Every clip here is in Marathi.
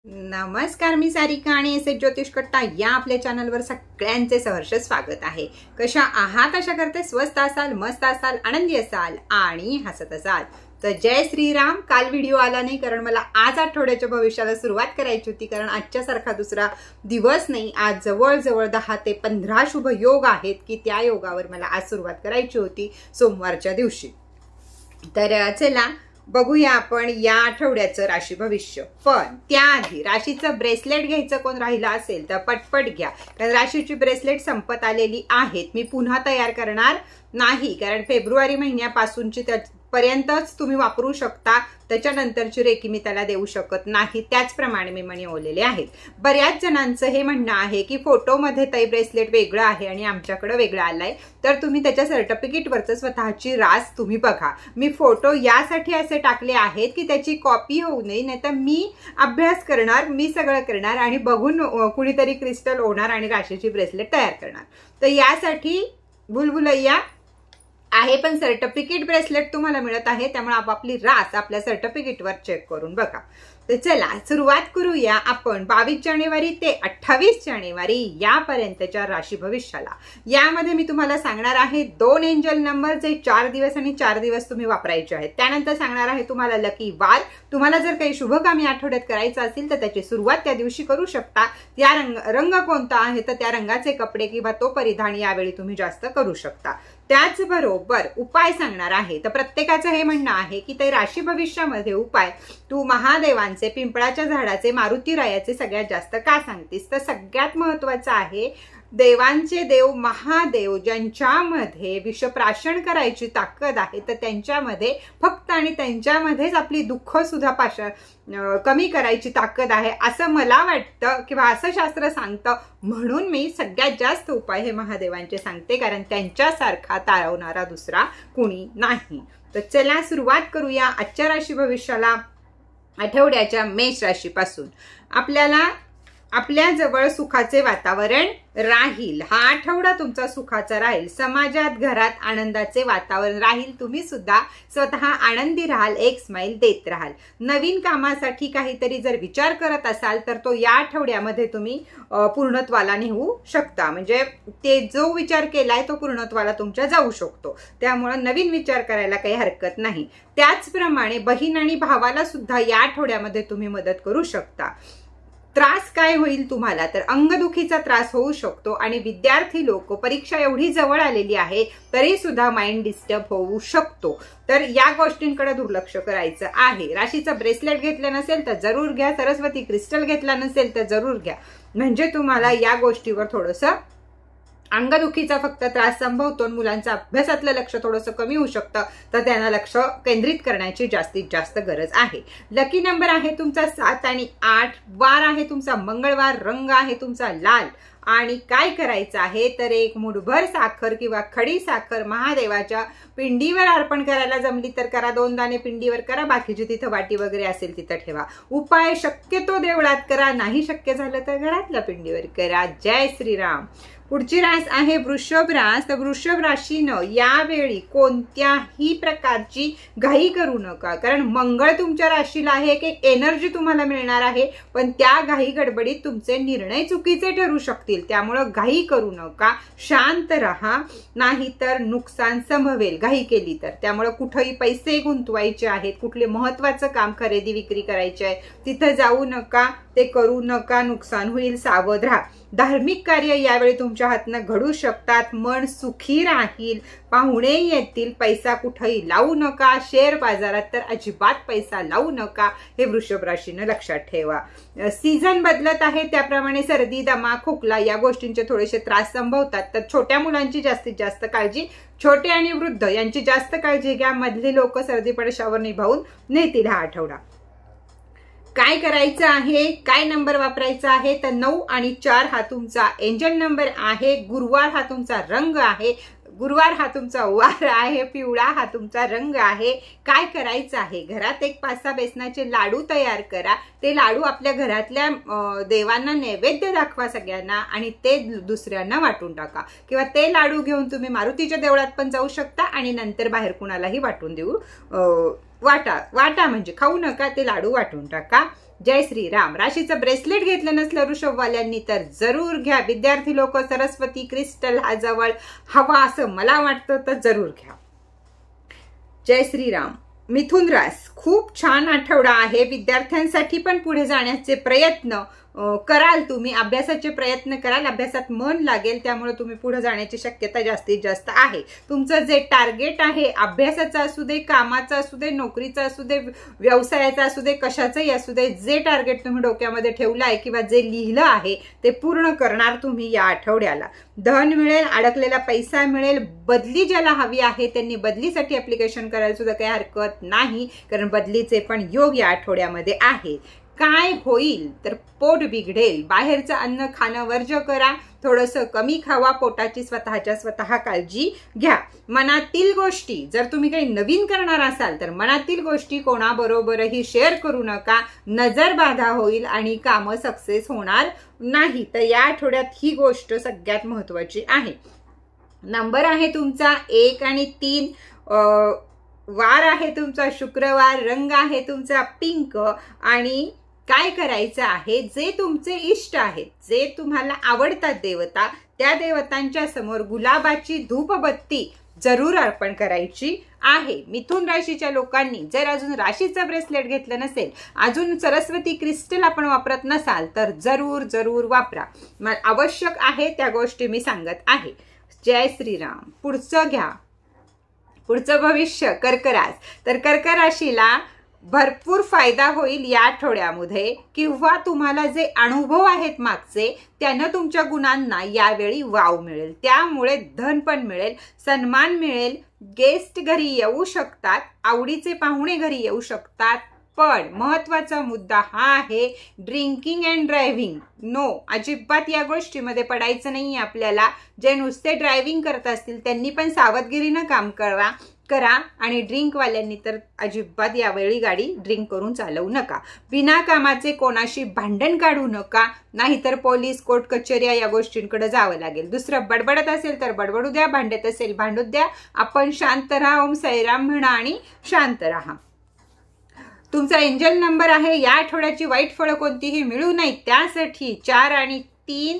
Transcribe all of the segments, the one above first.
नमस्कार, मी सारिका आणि एस ज्योतिष कट्टा या आपल्या चॅनलवर सगळ्यांचे सहर्ष स्वागत आहे। कशा आहात? आशा करते स्वस्त असाल, मस्त असाल, आनंदी असाल आणि हसत असाल। तर जय श्रीराम। काल व्हिडिओ आला नाही कारण मला आज आठवड्याच्या भविष्याला सुरुवात करायची होती, कारण आजच्या सारखा दुसरा दिवस नाही। आज जवळ 10 ते 15 शुभ योग आहेत की त्या योगावर मला आज सुरुवात करायची होती सोमवारच्या दिवशी। तर चला बघूया आपण या आठवड्याचं राशी भविष्य। पण त्याआधी राशीचं ब्रेसलेट घ्यायचं कोण राहिला असेल तर पटपट घ्या, कारण राशीची ब्रेसलेट संपत आलेली आहेत। मी पुन्हा तयार करणार नाही, कारण फेब्रुवारी महिन्यापासूनची पर्यंतच तुम्ही वापरू शकता, त्याच्यानंतरची रेकी मी त्याला देऊ शकत नाही। त्याचप्रमाणे मी मणी ओलेले आहेत। बऱ्याच जणांचं हे म्हणणं आहे की फोटोमध्ये ताई ब्रेसलेट वेगळं आहे आणि आमच्याकडे वेगळं आलंय, तर तुम्ही त्याच्या सर्टिफिकेटवरचं स्वतःची रास तुम्ही बघा। मी फोटो यासाठी असे टाकले आहेत की त्याची कॉपी होऊ नये, नाहीतर मी अभ्यास करणार, मी सगळं करणार आणि बघून कुणीतरी क्रिस्टल होणार आणि राशीची ब्रेसलेट तयार करणार। तर यासाठी भुलभुलैया आहे, पण सर्टिफिकेट ब्रेसलेट तुम्हाला मिळत आहे, त्यामुळे आपापली रास आपल्या सर्टिफिकेटवर चेक करून बघा। तर चला सुरुवात करूया आपण 22 जानेवारी ते 28 जानेवारी यापर्यंतच्या राशी भविष्याला। यामध्ये मी तुम्हाला सांगणार आहे 2 एंजल नंबर जे 4 दिवस आणि 4 दिवस तुम्ही वापरायचे आहेत। त्यानंतर सांगणार आहे तुम्हाला लकी वार। तुम्हाला जर काही शुभ काम या आठवड्यात करायचं असेल तर त्याची सुरुवात त्या दिवशी करू शकता। त्या रंग कोणता आहे तर त्या रंगाचे कपडे किंवा तो परिधान यावेळी तुम्ही जास्त करू शकता। त्याचबरोबर उपाय सांगणार आहे। तर प्रत्येकाचं हे म्हणणं आहे की ते राशी भविष्यामध्ये उपाय तू महादेवांचे, पिंपळाच्या झाडाचे, मारुतीरायाचे सगळ्यात जास्त का सांगतेस? तर सगळ्यात महत्वाचं आहे देवांचे देव महादेव ज्यांच्यामध्ये विषप्राशन करायची ताकद आहे, तर त्यांच्यामध्ये फक्त आणि त्यांच्यामध्येच आपली दुःख सुद्धा कमी करायची ताकद आहे असं मला वाटतं किंवा असं शास्त्र सांगतं। म्हणून मी सगळ्यात जास्त उपाय हे महादेवांचे सांगते, कारण त्यांच्यासारखा तारवणारा दुसरा कुणी नाही। तर चला सुरुवात करूया आजच्या राशी भविष्याला। आठवड्याच्या मेष राशीपासून आपल्या जवळ सुखाचे वातावरण राहील। हा आठवडा तुमचा सुखाचा राहील। समाजात, घरात आनंदाचे वातावरण राहील। तुम्ही सुद्धा स्वतः आनंदी राहाल, एक स्माइल देत राहाल। नवीन कामासाठी काहीतरी जर विचार करत असाल तर तो या आठवड्यामध्ये तुम्ही पूर्णत्वाला नेऊ शकता, म्हणजे ते जो विचार केलाय तो पूर्णत्वाला तुमच्या जाऊ शकतो। त्यामुळे नवीन विचार करायला काही हरकत नाही। त्याचप्रमाणे बहीण आणि भावाला सुद्धा या आठवड्यामध्ये तुम्ही मदत करू शकता। त्रास काय होईल तुम्हाला तर अंगदुखीचा त्रास होऊ शकतो आणि विद्यार्थी लोक, परीक्षा एवढी जवळ आलेली आहे तरी सुद्धा माइंड डिस्टर्ब होऊ शकतो, तर या गोष्टींकडे दुर्लक्ष करायचं आहे। राशीचं ब्रेसलेट घेतलं नसेल तर जरूर घ्या, सरस्वती क्रिस्टल घेतला नसेल तर जरूर घ्या, म्हणजे तुम्हाला या गोष्टीवर थोडंसं अंगदुखीचा फक्त त्रास संभवतो। मुलांचं अभ्यासातलं लक्ष थोडंसं कमी होऊ शकतं, तर त्यांना लक्ष केंद्रित करण्याची जास्तीत जास्त गरज आहे। लकी नंबर आहे तुमचा 7 आणि 8, वार आहे तुमचा मंगळवार, रंग आहे तुमचा लाल। आणि काय करायचं आहे तर एक मुठभर साखर किंवा खडी साखर महादेवाच्या पिंडीवर अर्पण करायला जमली तर करा, 2 दाणे पिंडीवर करा, बाकीची तिथं वाटी वगैरे असेल तिथं ठेवा। उपाय शक्यतो देवळात करा, नाही शक्य झालं तर घरातल्या पिंडीवर करा। जय श्रीराम। पुढची रास आहे वृषभ रास। तर वृषभ राशीनं यावेळी कोणत्याही प्रकारची घाई करू नका, कारण मंगळ तुमच्या राशीला आहे, एक एनर्जी तुम्हाला मिळणार आहे, पण त्या घाई गडबडीत तुमचे निर्णय चुकीचे ठरू शकतील। त्यामुळे घाई करू नका, शांत राहा, नाहीतर नुकसान संभवेल घाई केली तर। त्यामुळे कुठेही पैसे गुंतवायचे आहेत, कुठले महत्वाचं काम खरेदी विक्री करायचे आहे तिथं जाऊ नका, ते करू नका, नुकसान होईल, सावध राहा। धार्मिक कार्य यावेळी तुमच्या हातनं घडू शकतात, मन सुखी राहील, पाहुणे येतील, पैसा कुठेही लावू नका, शेअर बाजारात तर अजिबात पैसा लावू नका, हे वृषभ राशीनं लक्षात ठेवा। सीझन बदलत आहे त्याप्रमाणे सर्दी, दमा, खोकला या गोष्टींचे थोडेसे त्रास संभवतात, तर छोट्या मुलांची जास्तीत जास्त काळजी, छोटे आणि वृद्ध यांची जास्त काळजी घ्या। मधली लोक सर्दी पडशावर निभावून नेतील हा आठवडा। काय करायचं आहे, काय नंबर वापरायचा आहे तर 9 आणि 4 हा तुमचा एंजल नंबर आहे। गुरुवार हा तुमचा रंग आहे, गुरुवार हा तुमचा वार आहे, पिवळा हा तुमचा रंग आहे। काय करायचं आहे, घरात एक 5-6 बेसनाचे लाडू तयार करा, ते लाडू आपल्या घरातल्या देवांना नैवेद्य दाखवा सगळ्यांना आणि ते दुसऱ्यांना वाटून टाका, किंवा ते लाडू घेऊन तुम्ही मारुतीच्या देवळात पण जाऊ शकता आणि नंतर बाहेर कुणालाही वाटून देऊ वाटा म्हणजे खाऊ नका, ते लाडू वाटून टाका। जय श्रीराम. राशीचं ब्रेसलेट घेतलं नसलं वृषभवाल्यांनी तर जरूर घ्या. विद्यार्थी लोक सरस्वती क्रिस्टल हा जवळ हवा असं मला वाटतं, तर जरूर घ्या. जय श्रीराम. मिथुन रास, खूप छान आठवडा आहे. विद्यार्थ्यांसाठी पण पुढे जाण्याचे प्रयत्न कराल तुम्ही, अभ्यासाचे प्रयत्न कराल, अभ्यासात मन लागेल, त्यामुळे तुम्ही पुढे जाण्याची शक्यता जास्तीत जास्त आहे. तुमचं जे टार्गेट आहे, अभ्यासाचं असू दे, कामाचं असू दे, नोकरीचं असू दे, व्यवसायाचं असू दे, कशाचंही असू दे, जे टार्गेट तुम्ही डोक्यामध्ये ठेवलं आहे किंवा जे लिहिलं आहे ते पूर्ण करणार तुम्ही या आठवड्याला. धन मिळेल, अडकलेला पैसा मिळेल. बदली ज्याला हवी आहे त्यांनी बदलीसाठी ऍप्लिकेशन करायला सुद्धा काही हरकत नाही, कारण बदलीचे पण योग या आठवड्यामध्ये आहे. काय होईल तर पोट बिघडेल. बाहेरचं अन्न खाणं वर्ज्य करा, थोडंसं कमी खावा, पोटाची स्वतः काळजी घ्या. मनातील गोष्टी जर तुम्ही काही नवीन करणार असाल तर मनातील गोष्टी कोणाबरोबरही शेअर करू नका, नजर बाधा होईल आणि कामं सक्सेस होणार नाही. तर या आठवड्यात ही गोष्ट सगळ्यात महत्वाची आहे. नंबर आहे तुमचा 1 आणि 3. वार आहे तुमचा शुक्रवार. रंग आहे तुमचा पिंक. आणि काय करायचं आहे, जे तुमचे इष्ट आहेत, जे तुम्हाला आवडतात देवता, त्या देवतांच्या समोर गुलाबाची धूपबत्ती जरूर अर्पण करायची आहे. मिथुन राशीच्या लोकांनी जर अजून राशीचं ब्रेसलेट घेतलं नसेल, अजून सरस्वती क्रिस्टल आपण वापरत नसाल तर जरूर वापरा. आवश्यक आहे त्या गोष्टी मी सांगत आहे. जय श्रीराम. पुढचं घ्या. पुढचं भविष्य कर्क रास. तर कर्क राशीला भरपूर फायदा होईल या आठवड्यामध्ये, किंवा तुम्हाला जे अनुभव आहेत मागचे त्यानं तुमच्या गुणांना यावेळी वाव मिळेल. त्यामुळे धन पण मिळेल, सन्मान मिळेल, गेस्ट घरी येऊ शकतात, आवडीचे पाहुणे घरी येऊ शकतात. पण महत्वाचा मुद्दा हा आहे, ड्रिंकिंग अँड ड्रायव्हिंग नो, अजिबात या गोष्टीमध्ये पडायचं नाही आपल्याला. जे नुसते ड्रायव्हिंग करत असतील त्यांनी पण सावधगिरीनं काम करा. आणि ड्रिंकवाल्यांनी तर अजिबात यावेळी गाडी ड्रिंक करून चालवू नका. विनाकामाचे कोणाशी भांडण काढू नका, नाहीतर पोलीस कोर्ट कचेऱ्या या गोष्टींकडे जावं लागेल. दुसरं बडबडत असेल तर बडबडू द्या, भांडत असेल भांडू द्या. आपण शांत राहा, ओम साईराम म्हणा आणि शांत राहा. तुमचा एंजल नंबर आहे. या आठवड्याची वाईट फळं कोणतीही मिळू नये त्यासाठी 4 आणि 3.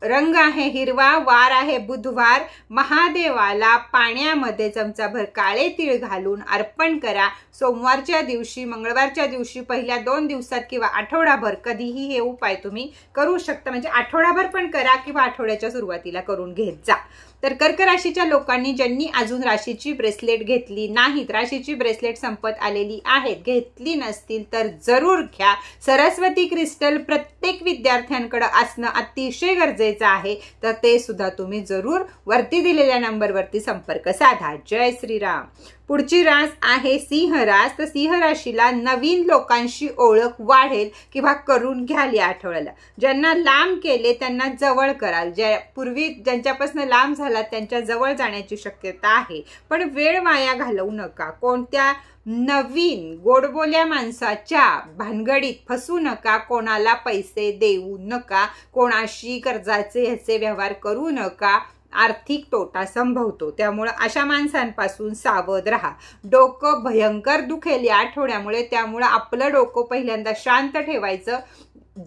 रंग आहे हिरवा. वार आहे बुधवार. महादेवाला पाण्यामध्ये चमचाभर काळे तीळ घालून अर्पण करा. सोमवारच्या दिवशी, मंगळवारच्या दिवशी, पहिल्या 2 दिवसात किंवा आठवडाभर कधीही हे उपाय तुम्ही करू शकता. म्हणजे आठवडाभर पण करा किंवा आठवड्याच्या सुरुवातीला करून घेत जा. तर कर्क राशीच्या लोकांनी ज्यांनी अजून राशीची ब्रेसलेट घेतली नाहीत, राशीची ब्रेसलेट संपत आलेली आहेत, घेतली नसतील तर जरूर घ्या. सरस्वती क्रिस्टल प्रत्येक विद्यार्थ्यांकडे असणं अतिशय गरजेचं आहे. तर ते सुद्धा तुम्ही जरूर वरती दिलेल्या नंबरवरती संपर्क साधा. जय श्रीराम. पुढची रास आहे सिंह रास. तर सिंह राशीला नवीन लोकांशी ओळख वाढेल किंवा करून घ्याल या आठवड्याला. ज्यांना लांब केले त्यांना जवळ कराल. पूर्वी ज्यांच्यापासून लांब झाला त्यांच्या जवळ जाण्याची शक्यता आहे. पण वेळ वाया घालवू नका. कोणत्या नवीन गोडबोल्या माणसाच्या भानगडीत फसू नका. कोणाला पैसे देऊ नका. कोणाशी कर्जाचे ह्याचे व्यवहार करू नका. आर्थिक तोटा संभवतो. त्यामुळे अशा माणसांपासून सावध राहा. डोकं भयंकर दुखेल या आठवड्यामुळे. त्यामुळे आपलं डोकं पहिल्यांदा शांत ठेवायचं.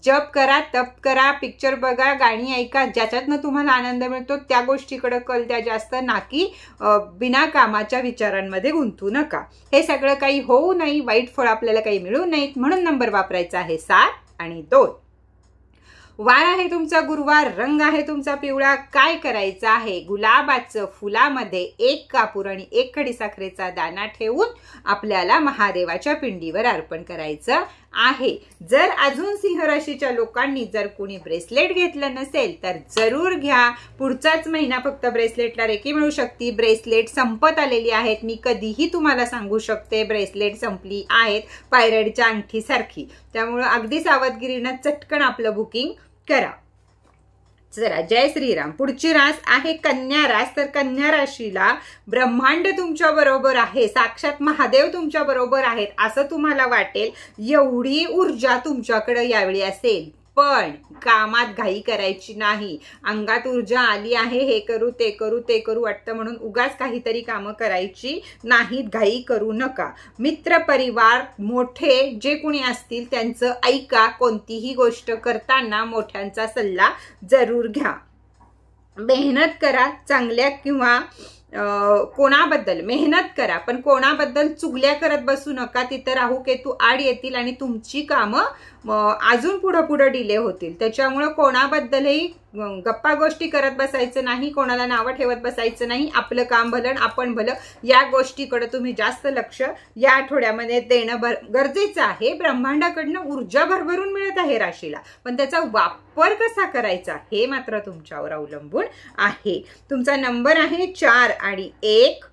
जप करा, तप करा, पिक्चर बघा, गाणी ऐका, ज्याच्यातनं तुम्हाला आनंद मिळतो त्या गोष्टीकडे कल द्या जास्त, ना की बिनाकामाच्या विचारांमध्ये गुंतू नका. हे सगळं काही होऊ नये, वाईट फळ आपल्याला काही मिळू नयेत म्हणून नंबर वापरायचा आहे 7 आणि 2. वार आहे तुमचा गुरुवार. रंग आहे तुमचा पिवळा. काय करायचं आहे, गुलाबाचं फुलामध्ये 1 कापूर आणि 1 खडी साखरेचा दाणा ठेवून आपल्याला महादेवाच्या पिंडीवर अर्पण करायचं आहे. जर अजून सिंह राशीच्या लोकांनी जर कोणी ब्रेसलेट घेतलं नसेल तर जरूर घ्या. पुढचाच महिना फक्त ब्रेसलेटला रेकी मिळू शकते. ब्रेसलेट संपत आलेली आहेत. मी कधीही तुम्हाला सांगू शकते ब्रेसलेट संपली आहेत, पायरडच्या अंगठी सारखी. त्यामुळे अगदी सावधगिरीनं चटकन आपलं बुकिंग करा. चला, जय श्रीराम. पुढची रास आहे कन्या रास. तर कन्या राशीला ब्रह्मांड तुमच्या बरोबर आहे, साक्षात महादेव तुमच्या बरोबर आहेत असं तुम्हाला वाटेल. एवढी ऊर्जा तुमच्याकडे यावेळी असेल. पण कामात घाई करायची नाही. अंगात ऊर्जा आली आहे, हे करू ते करू ते करू वाटतं म्हणून उगाच काहीतरी कामं करायची नाहीत, घाई करू नका. मित्र परिवार मोठे जे कोणी असतील त्यांचं ऐका. कोणतीही गोष्ट करताना मोठ्यांचा सल्ला जरूर घ्या. मेहनत करा, चांगल्या किंवा कोणाबद्दल मेहनत करा, पण कोणाबद्दल चुगल्या करत बसू नका. तिथं राहू केतू आड येतील आणि तुमची कामं अजून पुढं डिले होतील. त्याच्यामुळं कोणाबद्दलही गप्पा गोष्टी करत बसायचं नाही, कोणाला नावं ठेवत बसायचं नाही. आपलं काम भलं आपण भलं या गोष्टीकडे तुम्ही जास्त लक्ष या आठवड्यामध्ये देणं गरजेचं आहे. ब्रह्मांडाकडनं ऊर्जा भरभरून मिळत आहे राशीला, पण त्याचा वापर कसा करायचा हे मात्र तुमच्यावर अवलंबून आहे. तुमचा नंबर आहे 4 आणि 1.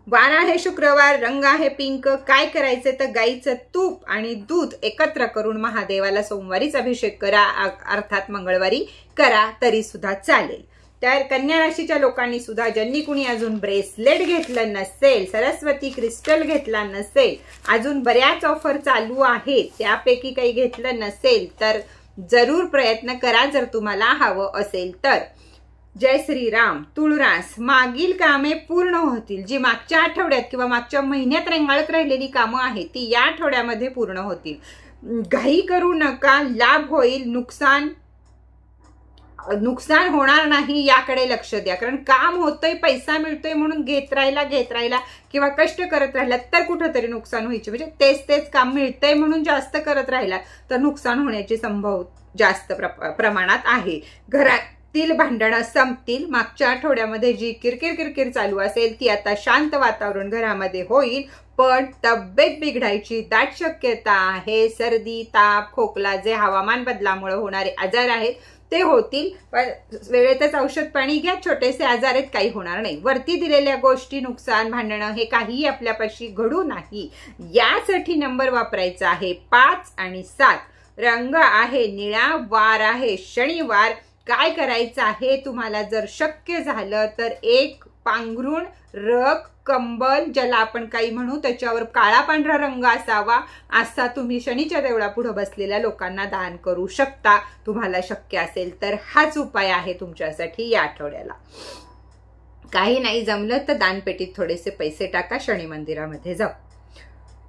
वार आहे शुक्रवार, रंग आहे पिंक. काय करायचं तर गाईचं तूप आणि दूध एकत्र करून महादेवाला सोमवारीच अभिषेक करा, अर्थात मंगळवारी करा तरी सुद्धा चालेल. तर कन्या राशीच्या लोकांनी सुद्धा ज्यांनी कुणी अजून ब्रेसलेट घेतलं नसेल, सरस्वती क्रिस्टल घेतला नसेल, अजून बऱ्याच ऑफर चालू आहेत, त्यापैकी काही घेतलं नसेल तर जरूर प्रयत्न करा जर तुम्हाला हवं असेल तर. जय श्रीराम. तुळरास, मागील कामे पूर्ण होतील. जी मागच्या आठवड्यात किंवा मागच्या महिन्यात रेंगाळत राहिलेली कामं आहेत ती या आठवड्यामध्ये पूर्ण होतील. घाई करू नका, लाभ होईल. नुकसान होणार नाही याकडे लक्ष द्या. कारण काम होतंय, पैसा मिळतोय म्हणून घेत राहिला किंवा कष्ट करत राहिला तर कुठंतरी नुकसान व्हायचे. म्हणजे तेच काम मिळतंय म्हणून जास्त करत राहिला तर नुकसान होण्याची संभव जास्त प्रमाणात आहे. घरातील भांडणं संपतील. मागच्या आठवड्यामध्ये जी किरकिर चालू असेल ती आता शांत वातावरण घरामध्ये होईल, पण तब्येत बिघडायची दाट शक्यता आहे. सर्दी, ताप, खोकला जे हवामान बदलामुळे होणारे आजार आहेत ते होतील, पण वेळेतच औषध पाणी घ्या. छोटेसे आजार आहेत, काही होणार नाही. वरती दिलेल्या गोष्टी, नुकसान, भांडणं हे काहीही आपल्यापाशी घडू नाही यासाठी नंबर वापरायचा आहे 5 आणि 7. रंग आहे निळा, वार आहे शनिवार. काय करायचं आहे तुम्हाला जर शक्य झालं तर एक पांघरुण, रग, कंबल ज्याला आपण काही म्हणू त्याच्यावर काळा पांढरा रंग असावा असा तुम्ही शनीच्या देवळापुढे बसलेल्या लोकांना दान करू शकता. तुम्हाला शक्य असेल तर हाच उपाय आहे तुमच्यासाठी या आठवड्याला. काही नाही जमलं तर दानपेटीत थोडेसे पैसे टाका, शनी मंदिरामध्ये जाऊ.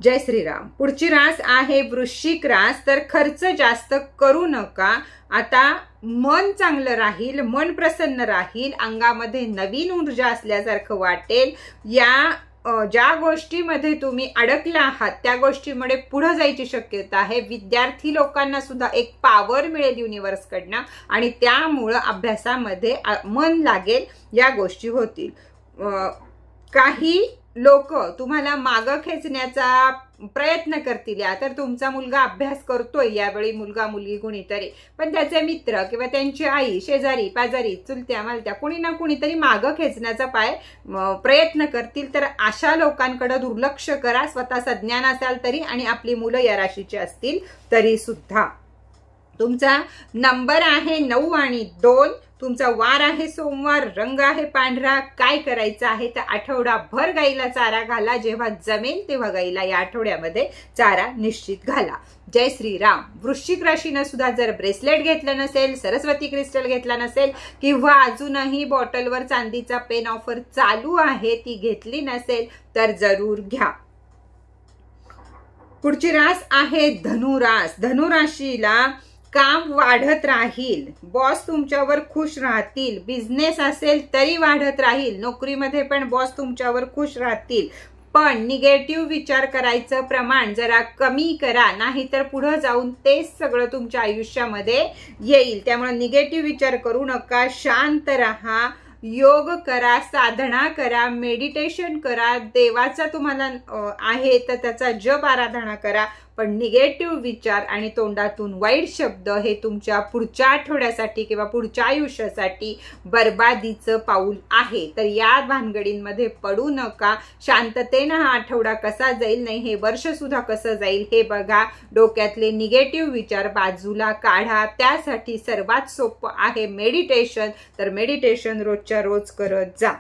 जय श्रीराम. पुढची रास आहे वृश्चिक रास. तर खर्च जास्त करू नका. आता मन चांगलं राहील, मन प्रसन्न राहील, अंगामध्ये नवीन ऊर्जा असल्यासारखं वाटेल. ज्या गोष्टीमध्ये तुम्ही अडकला आहात त्या गोष्टीमध्ये पुढे जायची शक्यता आहे. विद्यार्थी लोकांना सुद्धा एक पॉवर मिळेल युनिव्हर्सकडनं आणि त्यामुळं अभ्यासामध्ये मन लागेल, या गोष्टी होतील. काही लोक तुम्हाला मागं खेचण्याचा प्रयत्न करतील. तर तुमचा मुलगा अभ्यास करतोय यावेळी, मुलगा मुलगी कुणीतरी, पण त्याचे मित्र किंवा त्यांची आई, शेजारी पाजारी, चुलत्या मालत्या कुणी ना कुणीतरी मागं खेचण्याचा प्रयत्न करतील. तर अशा लोकांकडे दुर्लक्ष करा. स्वतः सज्ञान असाल तरी आणि आपली मुलं या राशीची असतील तरी सुद्धा. तुमचा नंबर आहे 9 आणि 2. तुमचा वार आहे सोमवार, रंग आहे पांढरा. काय करायचं आहे तर आठवडाभर गाईला चारा घाला. जेव्हा जमेल तेव्हा गाईला या आठवड्यामध्ये चारा निश्चित घाला. जय श्रीराम. वृश्चिक राशीनं सुद्धा जर ब्रेसलेट घेतलं नसेल, सरस्वती क्रिस्टल घेतला नसेल किंवा अजूनही बॉटलवर चांदीचा पेन ऑफर चालू आहे ती घेतली नसेल तर जरूर घ्या. पुढची रास आहे धनुरास. धनुराशीला काम वाढत राहील, बॉस तुमच्यावर खुश राहतील. बिझनेस असेल तरी वाढत राहील. नोकरीमध्ये पण बॉस तुमच्यावर खुश राहतील. पण निगेटिव्ह विचार करायचं प्रमाण जरा कमी करा, नाहीतर पुढे जाऊन तेच सगळं तुमच्या आयुष्यामध्ये येईल. त्यामुळे निगेटिव्ह विचार करू नका. शांत राहा, योग करा, साधना करा, मेडिटेशन करा. देवाचा तुम्हाला आहे तर त्याचा जप आराधना करा. पण निगेटिव्ह विचार आणि तोंडातून वाईट शब्द हे तुमच्या पुढच्या आठवड्यासाठी किंवा पुढच्या आयुष्यासाठी बर्बादीचं पाऊल आहे. तर या भानगडींमध्ये पडू नका. शांततेनं हा आठवडा कसा जाईल, नाही हे वर्ष सुद्धा कसं जाईल हे बघा. डोक्यातले निगेटिव्ह विचार बाजूला काढा. त्यासाठी सर्वात सोपं आहे मेडिटेशन. तर मेडिटेशन रोजच्या रोज करत जा.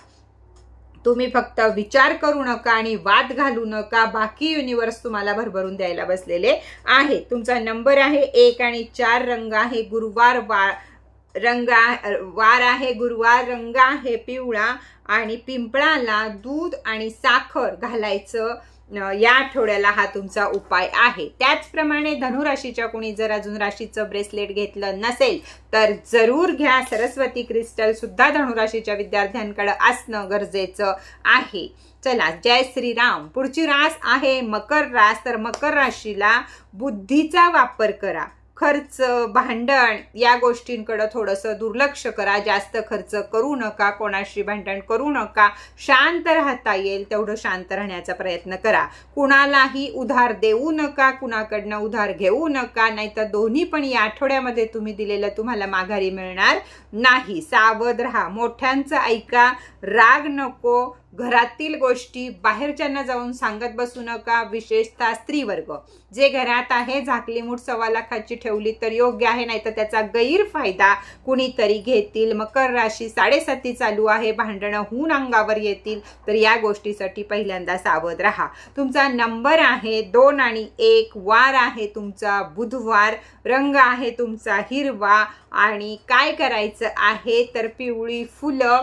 तुम्ही फक्त विचार करू नका आणि वाद घालू नका, बाकी युनिवर्स तुम्हाला भरभरून द्यायला बसलेले आहे. तुमचा नंबर आहे 1 आणि 4, रंग आहे गुरुवार, वार आहे गुरुवार, रंग आहे पिवळा आणि पिंपळाला दूध आणि साखर घालायचं या आठवड्याला हा तुमचा उपाय आहे. त्याचप्रमाणे धनुराशीच्या कोणी जर अजून राशीचं ब्रेसलेट घेतलं नसेल तर जरूर घ्या. सरस्वती क्रिस्टल सुद्धा धनुराशीच्या विद्यार्थ्यांकडे असणं गरजेचं आहे. चला, जय श्रीराम. पुढची रास आहे मकर रास. तर मकर राशीला बुद्धीचा वापर करा. खर्च, भांडण या गोष्टींकडे थोडंसं दुर्लक्ष करा. जास्त खर्च करू नका, कोणाशी भांडण करू नका. शांत राहता येईल तेवढं शांत राहण्याचा प्रयत्न करा. कुणालाही उधार देऊ नका, कुणाकडनं उधार घेऊ नका, नाहीतर दोन्ही पण या आठवड्यामध्ये तुम्ही दिलेलं तुम्हाला माघारी मिळणार नाही. सावध राहा, मोठ्यांचं ऐका, राग नको. घरातील गोष्टी बाहेरच्यांना जाऊन सांगत बसू नका, विशेषतः स्त्री वर्ग. जे घरात आहे झाकली मूठ 1.25 लाखाची ठेवली तर योग्य आहे, नाहीतर त्याचा गैरफायदा कुणीतरी घेतील. मकर राशी 7.5 चालू आहे, भांडणं होऊन अंगावर येतील, तर या गोष्टीसाठी पहिल्यांदा सावध राहा. तुमचा नंबर आहे 2 आणि 1, वार आहे तुमचा बुधवार, रंग आहे तुमचा हिरवा आणि काय करायचं आहे तर पिवळी फुलं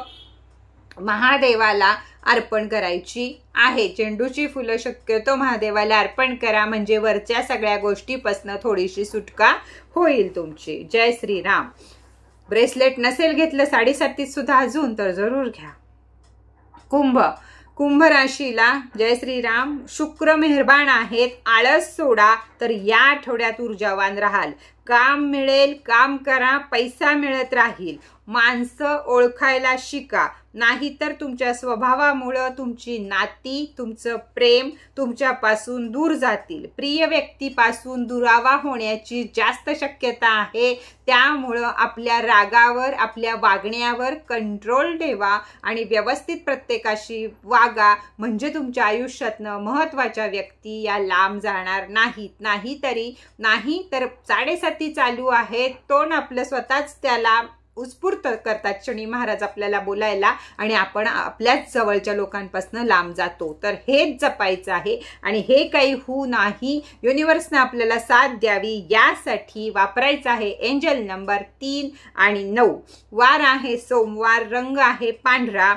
महादेवाला अर्पण करायची आहे. चेंडूची फुलं शक्यतो महादेवाला अर्पण करा, म्हणजे वरच्या सगळ्या गोष्टीपासून थोडीशी सुटका होईल तुमची. जय श्रीराम. ब्रेसलेट नसेल घेतलं 7.5 सुद्धा अजून तर जरूर घ्या. कुंभ राशीला जय श्रीराम. शुक्र मेहरबान आहेत, आळस सोडा तर या आठवड्यात ऊर्जावान राहाल. काम मिळेल, काम करा, पैसा मिळत राहील. माणसं ओळखायला शिका, नाहीतर तुमच्या स्वभावामुळं तुमची नाती, तुमचं प्रेम तुमच्यापासून दूर जातील. प्रिय व्यक्तीपासून दुरावा होण्याची जास्त शक्यता आहे. त्यामुळं आपल्या रागावर, आपल्या वागण्यावर कंट्रोल ठेवा आणि व्यवस्थित प्रत्येकाशी वागा, म्हणजे तुमच्या आयुष्यातनं महत्त्वाच्या व्यक्ती या लांब जाणार नाहीत. नाही तर 7.5 चालू आहे, तोंड आपलं स्वतःच त्याला उत्स्फूर्त करतात शनी महाराज आपल्याला बोलायला, आणि आपण आपल्याच जवळच्या लोकांपासून लांब जातो. तर हेच जपायचं आहे आणि हे काही होऊ नाही. युनिवर्सने आपल्याला साथ द्यावी यासाठी वापरायचं आहे एंजल नंबर 3 आणि 9. वार आहे सोमवार, रंग आहे पांढरा.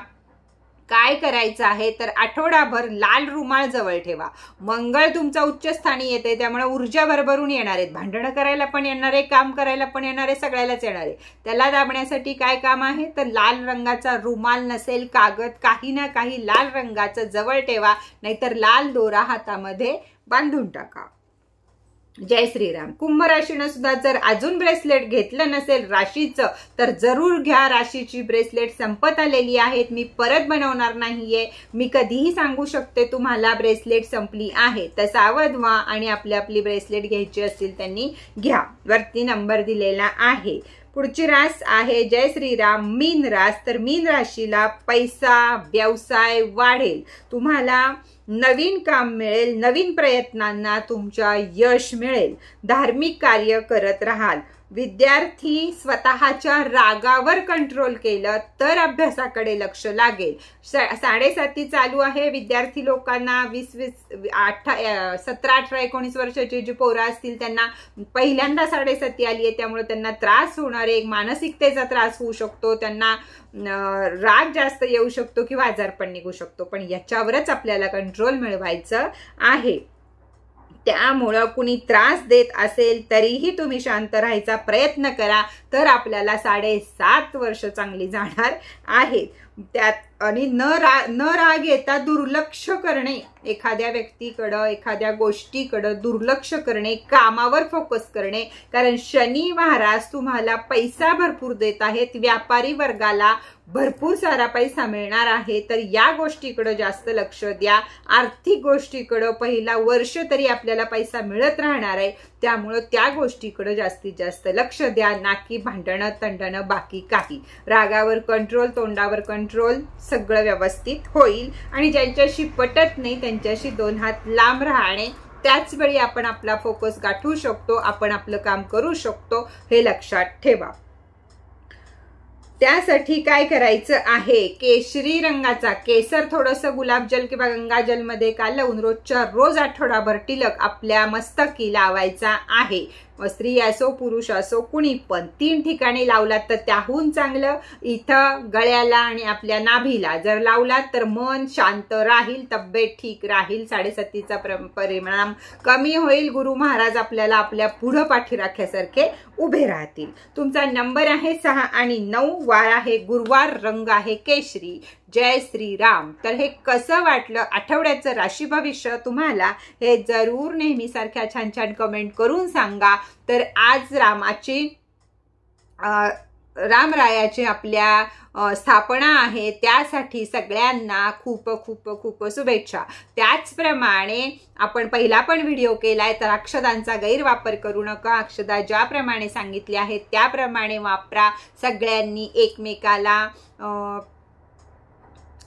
काय करायचं आहे तर आठवडाभर लाल रुमाल जवळ ठेवा. मंगळ तुमचा उच्च स्थानी येते, त्यामुळे ऊर्जा भरभरून येणार आहेत. भांडणं करायला पण येणार आहे, काम करायला पण येणार आहे, सगळ्यालाच येणार आहे. त्याला दाबण्यासाठी काय काम आहे तर लाल रंगाचा रुमाल नसेल कागद, काही ना काही लाल रंगाचं जवळ ठेवा, नाहीतर लाल दोरा हातामध्ये बांधून टाका. जय श्रीराम. कुंभ राशीनं सुद्धा जर अजून ब्रेसलेट घेतलं नसेल राशीचं तर जरूर घ्या. राशीची ब्रेसलेट संपत आलेली आहेत, मी परत बनवणार नाहीये. मी कधीही सांगू शकते तुम्हाला ब्रेसलेट संपली आहे, तर सावध व्हा आणि आपली ब्रेसलेट घ्यायची असतील त्यांनी घ्या. वरती नंबर दिलेला आहे. पुढची रास आहे जय श्रीराम मीन रास. तर मीन राशीला पैसा, व्यवसाय वाढेल, तुम्हाला नवीन काम मिळेल, नवीन प्रयत्नांना तुमच्या यश मिळेल. धार्मिक कार्य करत राहाल. विद्यार्थी स्वतःच्या रागावर कंट्रोल केलं तर अभ्यासाकडे लक्ष लागेल. 7.5 चालू आहे. विद्यार्थी लोकांना 17, 18, 19 वर्षाची जी पोरं असतील त्यांना पहिल्यांदा 7.5 आली आहे, त्यामुळे त्यांना त्रास होणार आहे. एक मानसिकतेचा त्रास होऊ शकतो, त्यांना राग जास्त येऊ शकतो किंवा आजारपण निघू शकतो, पण याच्यावरच आपल्याला कंट्रोल मिळवायचं आहे. त्यामुळं कुणी त्रास देत असेल तरीही तुम्ही शांत राहायचा प्रयत्न करा, तर आपल्याला 7.5 वर्ष चांगली जाणार आहेत. त्यात आणि न राग येता दुर्लक्ष करणे, एखाद्या व्यक्तीकडं, एखाद्या गोष्टीकडं दुर्लक्ष करणे, कामावर फोकस करणे, कारण शनी महाराज तुम्हाला पैसा भरपूर देत आहेत. व्यापारी वर्गाला भरपूर सारा पैसा मिळणार आहे, तर या गोष्टीकडे जास्त लक्ष द्या. आर्थिक गोष्टीकडे पहिला वर्ष तरी आपल्याला पैसा मिळत राहणार आहे, त्यामुळे त्या गोष्टीकडे जास्तीत जास्त लक्ष द्या, ना की भांडणं तंडणं बाकी काही. रागावर कंट्रोल, तोंडावर कंट्रोल, सगळं व्यवस्थित होईल. आणि ज्यांच्याशी पटत नाही त्यांच्याशी 2 हात लांब राहणे, त्याच वेळी आपण आपला फोकस गाठवू शकतो, आपण आपलं काम करू शकतो, हे लक्षात ठेवा. त्यासाठी काय करायचं आहे, केशरी रंगाचा केसर थोडंसं गुलाबजल किंवा गंगाजल मध्ये कालवून रोजच्या रोज आठवडाभर टिलक आपल्या मस्तकी लावायचा आहे. स्त्री असो पुरुष असो कुणी पण 3 ठिकाणी लावलात तर त्याहून चांगलं. इथं गळ्याला आणि आपल्या नाभीला जर लावलात तर मन शांत राहील, तब्येत ठीक राहील, 7.5चा परिणाम कमी होईल. गुरु महाराज आपल्याला आपल्या पुढं पाठीराख्यासारखे उभे राहतील. तुमचा नंबर आहे 6 आणि 9, वार आहे गुरुवार, रंग आहे केशरी. जय श्रीराम. तर हे कसं वाटलं आठवड्याचं राशी भविष्य तुम्हाला हे जरूर नेहमीसारख्या छान छान कमेंट करून सांगा. तर आज रामरायाची आपल्या स्थापना आहे, त्यासाठी सगळ्यांना खूप खूप खूप शुभेच्छा. त्याचप्रमाणे आपण पहिला पण व्हिडिओ केलाय, तर अक्षदांचा गैरवापर करू नका. अक्षदा ज्याप्रमाणे सांगितले आहेत त्याप्रमाणे वापरा. सगळ्यांनी एकमेकाला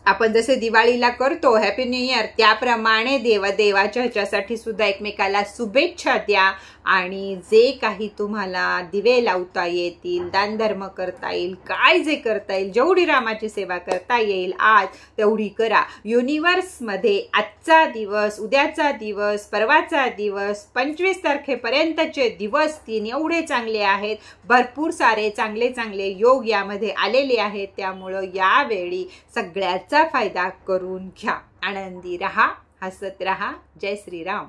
आपण जसे दिवाळीला करतो हॅपी न्यू इयर, त्याप्रमाणे देवाच्या ह्याच्यासाठी सुद्धा एकमेकाला शुभेच्छा द्या. आणि जे काही तुम्हाला दिवे लावता येतील, दानधर्म करता येईल, काय जे करता येईल, जेवढी रामाची सेवा करता येईल आज तेवढी करा. युनिवर्समध्ये आजचा दिवस, उद्याचा दिवस, परवाचा दिवस, 25 तारखेपर्यंतचे दिवस 3 एवढे चांगले आहेत. भरपूर सारे चांगले चांगले योग यामध्ये आलेले आहेत. त्यामुळं यावेळी सगळ्याचा फायदा करून घ्या. आनंदी रहा, हसत रहा. जय श्रीराम.